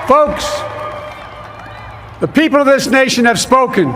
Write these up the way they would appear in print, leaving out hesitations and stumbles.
Folks, the people of this nation have spoken.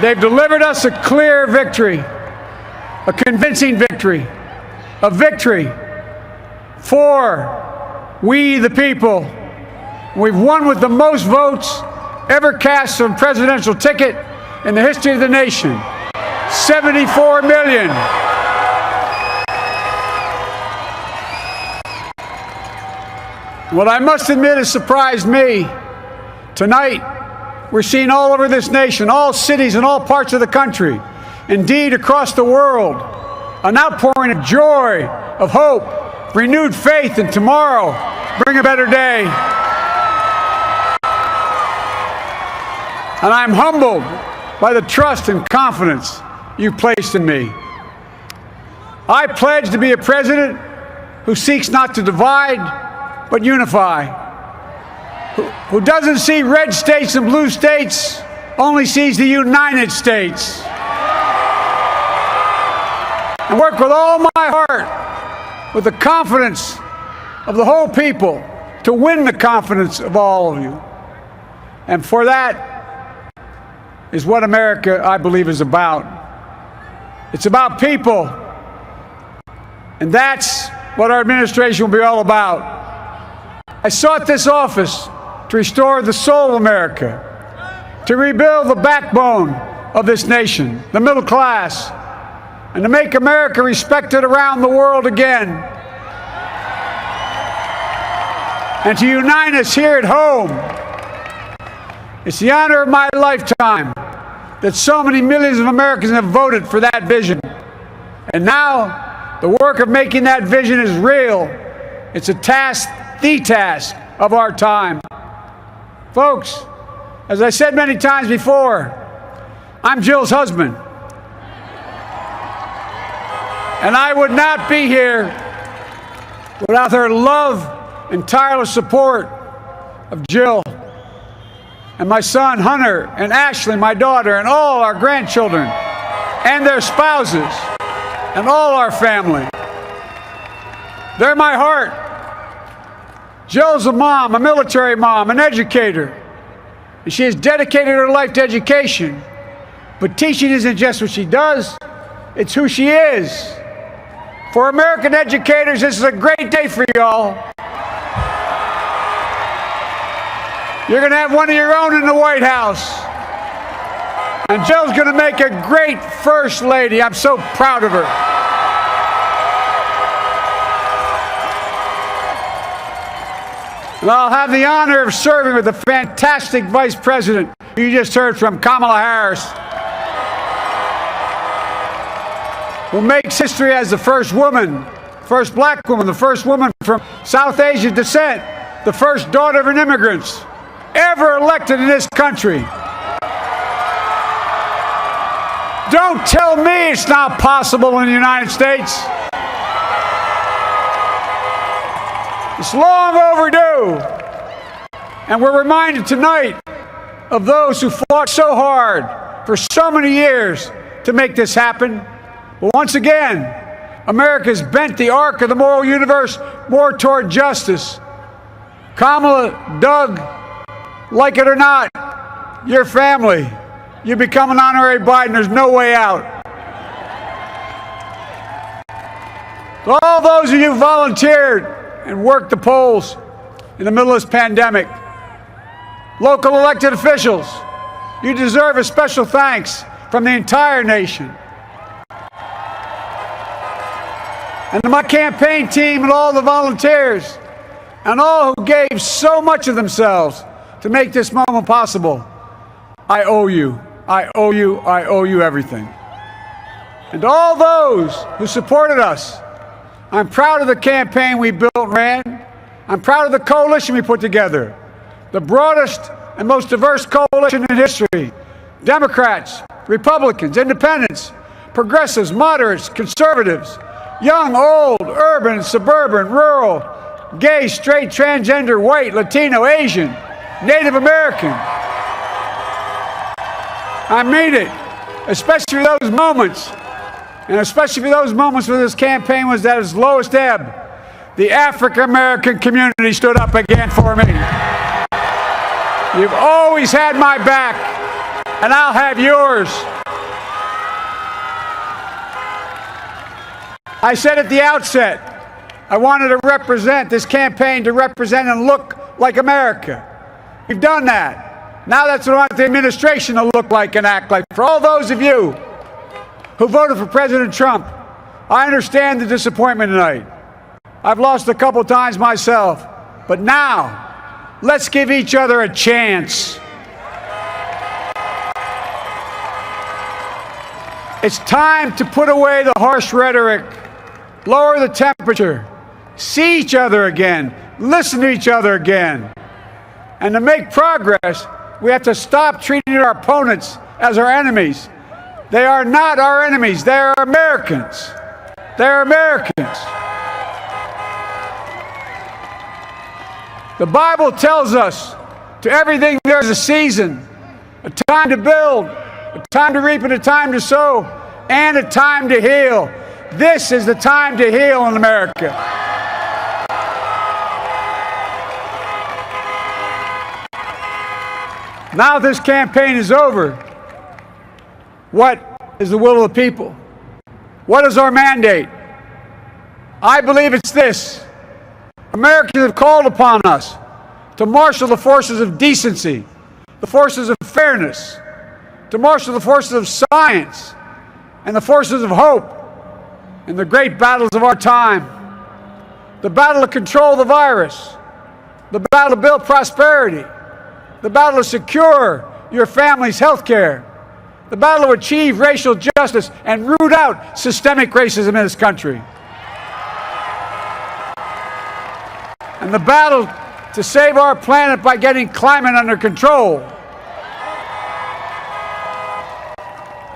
They've delivered us a clear victory, a convincing victory, a victory for we the people. We've won with the most votes ever cast on a presidential ticket in the history of the nation. 74 million. What I must admit has surprised me. Tonight, we're seeing all over this nation, all cities and all parts of the country, indeed across the world, an outpouring of joy, of hope, renewed faith in tomorrow, bring a better day. And I'm humbled by the trust and confidence you've placed in me. I pledge to be a president who seeks not to divide, but unify, who doesn't see red states and blue states, only sees the United States. And work with all my heart, with the confidence of the whole people, to win the confidence of all of you. And for that is what America, I believe, is about. It's about people. And that's what our administration will be all about. I sought this office to restore the soul of America, to rebuild the backbone of this nation, the middle class, and to make America respected around the world again, and to unite us here at home. It's the honor of my lifetime that so many millions of Americans have voted for that vision. And now, the work of making that vision is real. It's a task, the task of our time. Folks, as I said many times before, I'm Jill's husband. And I would not be here without her love and tireless support of Jill and my son Hunter and Ashley, my daughter, and all our grandchildren and their spouses and all our family. They're my heart. Jill's a mom, a military mom, an educator. And she has dedicated her life to education. But teaching isn't just what she does, it's who she is. For American educators, this is a great day for y'all. You're going to have one of your own in the White House. And Jill's going to make a great First Lady. I'm so proud of her. And I'll have the honor of serving with the fantastic Vice President who you just heard from, Kamala Harris, who makes history as the first woman, first black woman, the first woman from South Asian descent, the first daughter of an immigrant ever elected in this country. Don't tell me it's not possible in the United States. It's long overdue. And we're reminded tonight of those who fought so hard for so many years to make this happen. But once again, America's bent the arc of the moral universe more toward justice. Kamala, Doug, like it or not, your family, you become an honorary Biden. There's no way out. To all those of you who volunteered and worked the polls in the middle of this pandemic, local elected officials, you deserve a special thanks from the entire nation. And to my campaign team and all the volunteers and all who gave so much of themselves to make this moment possible, I owe you. I owe you. I owe you everything. And to all those who supported us, I'm proud of the campaign we built and ran. I'm proud of the coalition we put together, the broadest and most diverse coalition in history. Democrats, Republicans, Independents, progressives, moderates, conservatives, young, old, urban, suburban, rural, gay, straight, transgender, white, Latino, Asian, Native American. I mean it, especially those moments, and especially for those moments when this campaign was at its lowest ebb. the African American community stood up again for me. You've always had my back, and I'll have yours. I said at the outset, I wanted to represent this campaign, to represent and look like America. We've done that. Now that's what I want the administration to look like and act like. For all those of you who voted for President Trump, I understand the disappointment tonight. I've lost a couple times myself. But now, let's give each other a chance. It's time to put away the harsh rhetoric, lower the temperature, see each other again, listen to each other again. And to make progress, we have to stop treating our opponents as our enemies. They are not our enemies. They are Americans. They're Americans. The Bible tells us, to everything there's a season, a time to build, a time to reap and a time to sow, and a time to heal. This is the time to heal in America. Now this campaign is over. What is the will of the people? What is our mandate? I believe it's this. Americans have called upon us to marshal the forces of decency, the forces of fairness, to marshal the forces of science, and the forces of hope in the great battles of our time. The battle to control the virus, the battle to build prosperity, the battle to secure your family's health care, the battle to achieve racial justice and root out systemic racism in this country, and the battle to save our planet by getting climate under control,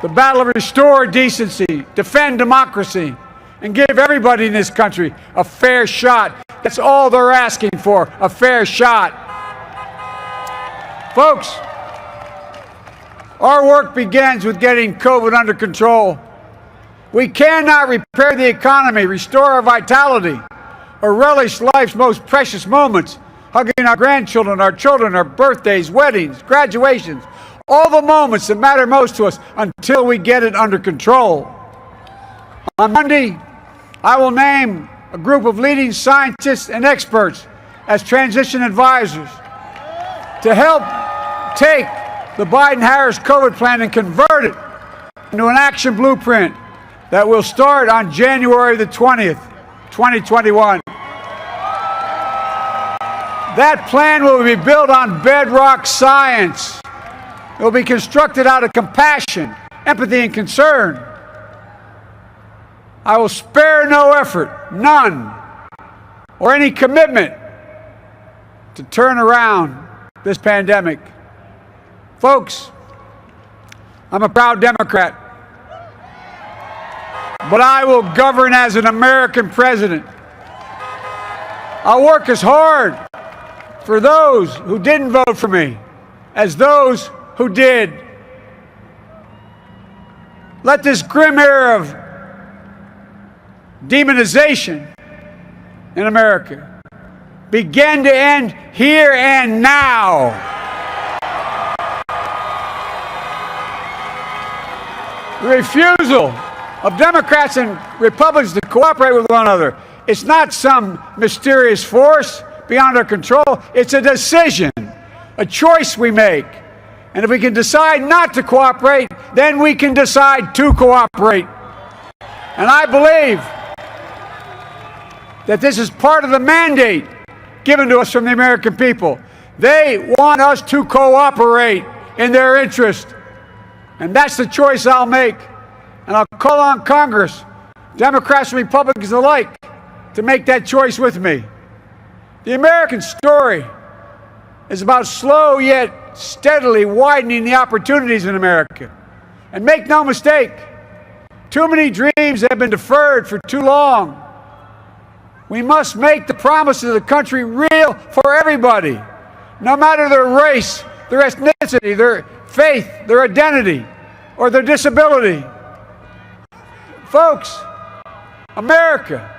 the battle to restore decency, defend democracy, and give everybody in this country a fair shot. That's all they're asking for, a fair shot. Folks, our work begins with getting COVID under control. We cannot repair the economy, restore our vitality, or relish life's most precious moments, hugging our grandchildren, our children, our birthdays, weddings, graduations, all the moments that matter most to us, until we get it under control. On Monday, I will name a group of leading scientists and experts as transition advisors to help take the Biden-Harris COVID plan and convert it into an action blueprint that will start on January the 20th, 2021. That plan will be built on bedrock science. It will be constructed out of compassion, empathy, and concern. I will spare no effort, none, or any commitment to turn around this pandemic. Folks, I'm a proud Democrat, but I will govern as an American president. I'll work as hard for those who didn't vote for me as those who did. Let this grim era of demonization in America begin to end here and now. The refusal of Democrats and Republicans to cooperate with one another, it's not some mysterious force beyond our control. It's a decision, a choice we make. And if we can decide not to cooperate, then we can decide to cooperate. And I believe that this is part of the mandate given to us from the American people. They want us to cooperate in their interest. And that's the choice I'll make. And I'll call on Congress, Democrats and Republicans alike, to make that choice with me. The American story is about slow yet steadily widening the opportunities in America. And make no mistake, too many dreams have been deferred for too long. We must make the promises of the country real for everybody, no matter their race, their ethnicity, their faith, their identity, or their disability. Folks, America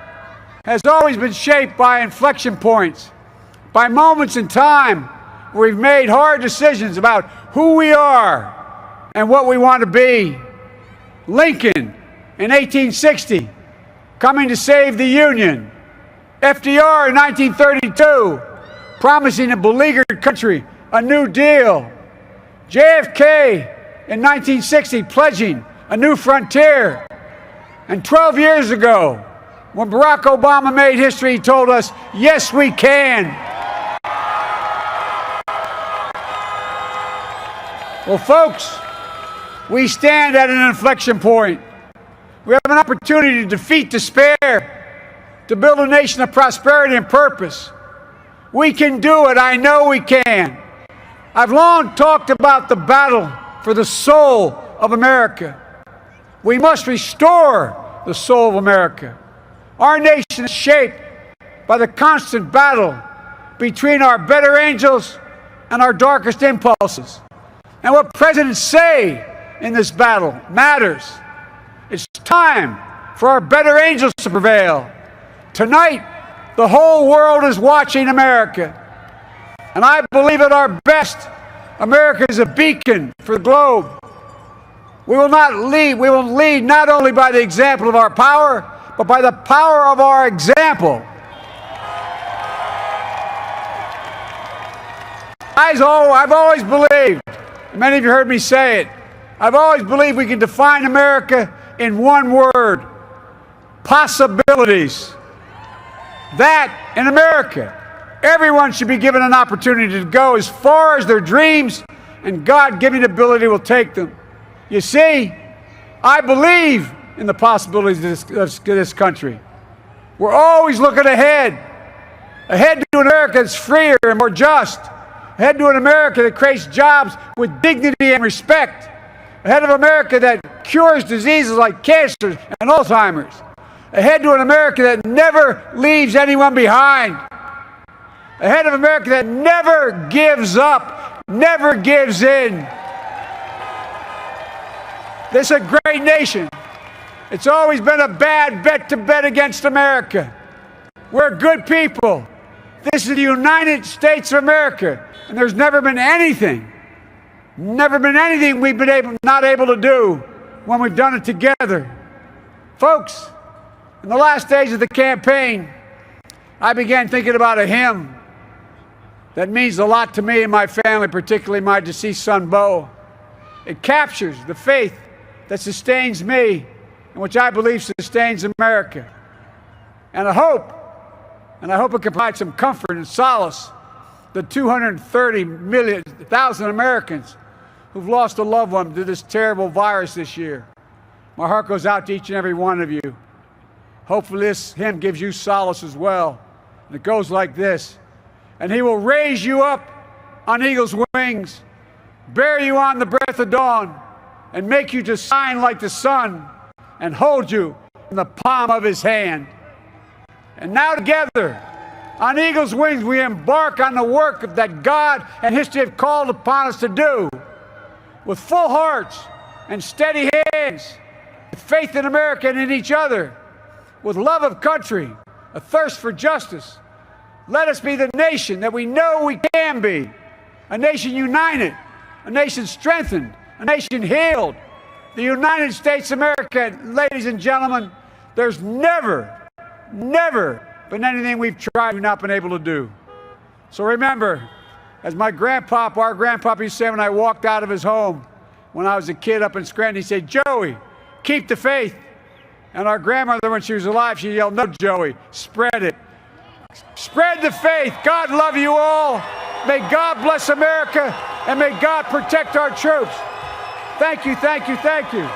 has always been shaped by inflection points, by moments in time where we've made hard decisions about who we are and what we want to be. Lincoln in 1860, coming to save the Union. FDR in 1932, promising a beleaguered country a new deal. JFK in 1960, pledging a new frontier. And 12 years ago, when Barack Obama made history, he told us, yes, we can. Well, folks, we stand at an inflection point. We have an opportunity to defeat despair, to build a nation of prosperity and purpose. We can do it. I know we can. I've long talked about the battle for the soul of America. We must restore the soul of America. Our nation is shaped by the constant battle between our better angels and our darkest impulses. And what presidents say in this battle matters. It's time for our better angels to prevail. Tonight, the whole world is watching America. And I believe at our best, America is a beacon for the globe. We will lead not only by the example of our power, but by the power of our example. I've always believed, many of you heard me say it, I've always believed we can define America in one word: possibilities. That in America, everyone should be given an opportunity to go as far as their dreams and God-given ability will take them. You see, I believe in the possibilities of this country. We're always looking ahead to an America that's freer and more just, ahead to an America that creates jobs with dignity and respect, ahead of America that cures diseases like cancer and Alzheimer's, ahead to an America that never leaves anyone behind, ahead of America that never gives up, never gives in. This is a great nation. It's always been a bad bet to bet against America. We're good people. This is the United States of America, and there's never been anything we've been not able to do when we've done it together. Folks, in the last days of the campaign, I began thinking about a hymn that means a lot to me and my family, particularly my deceased son, Bo. It captures the faith that sustains me and which I believe sustains America. And I hope it can provide some comfort and solace to 230,000 Americans who've lost a loved one to this terrible virus this year. My heart goes out to each and every one of you. Hopefully this hymn gives you solace as well. And it goes like this: and he will raise you up on eagle's wings, bear you on the breath of dawn, and make you to shine like the sun, and hold you in the palm of his hand. And now together, on eagle's wings, we embark on the work that God and history have called upon us to do, with full hearts and steady hands, with faith in America and in each other, with love of country, a thirst for justice. Let us be the nation that we know we can be, a nation united, a nation strengthened, a nation healed. The United States of America, ladies and gentlemen, there's never been anything we've tried we've not been able to do. So remember, as our grandpapa used to say when I walked out of his home when I was a kid up in Scranton, he said, "Joey, keep the faith." And our grandmother, when she was alive, she yelled, "No, Joey, spread it." Spread the faith. God love you all. May God bless America, and may God protect our troops. Thank you, thank you, thank you.